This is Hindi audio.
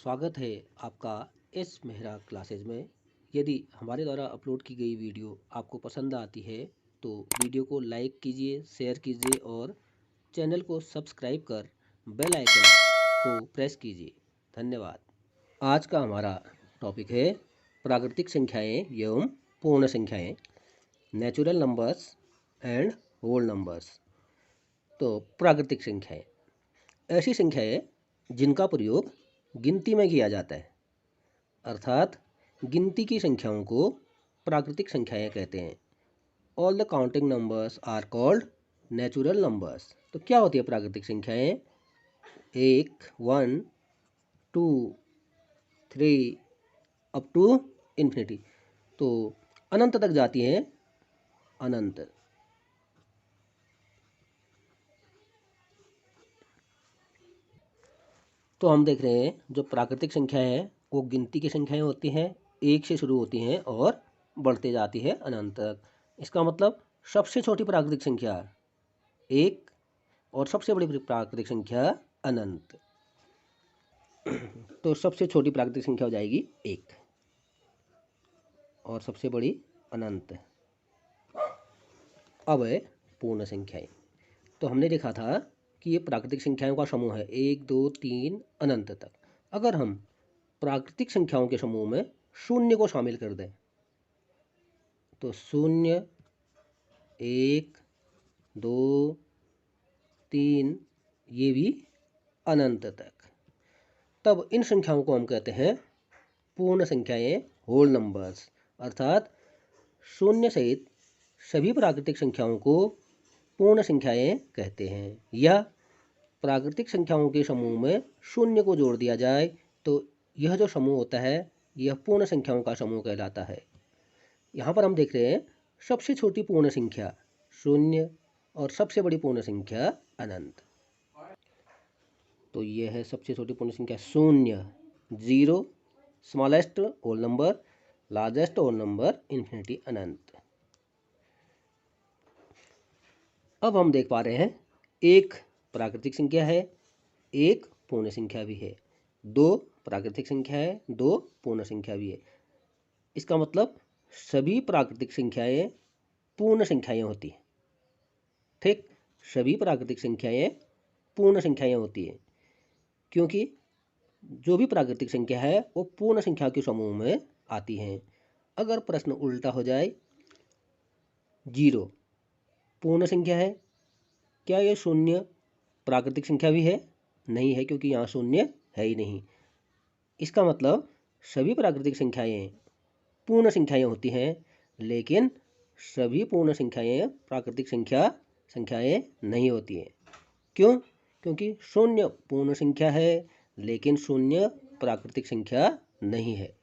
स्वागत है आपका एस मेहरा क्लासेज में। यदि हमारे द्वारा अपलोड की गई वीडियो आपको पसंद आती है तो वीडियो को लाइक कीजिए, शेयर कीजिए और चैनल को सब्सक्राइब कर बेल आइकन को प्रेस कीजिए। धन्यवाद। आज का हमारा टॉपिक है प्राकृतिक संख्याएं एवं पूर्ण संख्याएं, natural numbers and whole numbers. तो प्राकृतिक संख्याएं ऐसी संख्याएं जिनका प्रयोग गिनती में किया जाता है, अर्थात गिनती की संख्याओं को प्राकृतिक संख्याएं कहते हैं। All the counting numbers are called natural numbers. तो क्या होती है प्राकृतिक संख्याएं? 1, 1, 2, 3 अप टू इन्फिनिटी। तो अनंत तक जाती हैं, अनंत। तो हम देख रहे हैं जो प्राकृतिक संख्या है वो गिनती की संख्याएं होती हैं, एक से शुरू होती हैं और बढ़ते जाती है अनंत तक। इसका मतलब सबसे छोटी प्राकृतिक संख्या एक और सबसे बड़ी प्राकृतिक संख्या अनंत। तो सबसे छोटी प्राकृतिक संख्या हो जाएगी एक और सबसे बड़ी अनंत। अब है पूर्ण संख्याएं। तो हमने देखा था कि ये प्राकृतिक संख्याओं का समूह है, 1, 2, 3 अनंत तक। अगर हम प्राकृतिक संख्याओं के समूह में शून्य को शामिल कर दें तो 0, 1, 2, 3 ये भी अनंत तक, तब इन संख्याओं को हम कहते हैं पूर्ण संख्याएं, होल नंबर्स। अर्थात शून्य सहित सभी प्राकृतिक संख्याओं को पूर्ण संख्याएं कहते हैं। या प्राकृतिक संख्याओं के समूह में शून्य को जोड़ दिया जाए तो यह जो समूह होता है यह पूर्ण संख्याओं का समूह कहलाता है। यहाँ पर हम देख रहे हैं सबसे छोटी पूर्ण संख्या शून्य और सबसे बड़ी पूर्ण संख्या अनंत। तो यह है सबसे छोटी पूर्ण संख्या शून्य, 0 smallest whole number, largest whole number infinity, अनंत। अब हम देख पा रहे हैं एक प्राकृतिक संख्या है, एक पूर्ण संख्या भी है, दो प्राकृतिक संख्या है, दो पूर्ण संख्या भी है। इसका मतलब सभी प्राकृतिक संख्याएं पूर्ण संख्याएं होती हैं। ठीक, सभी प्राकृतिक संख्याएं पूर्ण संख्याएं होती हैं, क्योंकि जो भी प्राकृतिक संख्या है वो पूर्ण संख्या के समूह में आती हैं। अगर प्रश्न उल्टा हो जाए, 0 पूर्ण संख्या है, क्या ये शून्य प्राकृतिक संख्या भी है? नहीं है, क्योंकि यहाँ शून्य है ही नहीं। इसका मतलब सभी प्राकृतिक संख्याएं पूर्ण संख्याएं होती हैं, लेकिन सभी पूर्ण संख्याएं प्राकृतिक संख्याएं नहीं होती हैं। क्यों? क्योंकि शून्य पूर्ण संख्या है लेकिन शून्य प्राकृतिक संख्या नहीं है।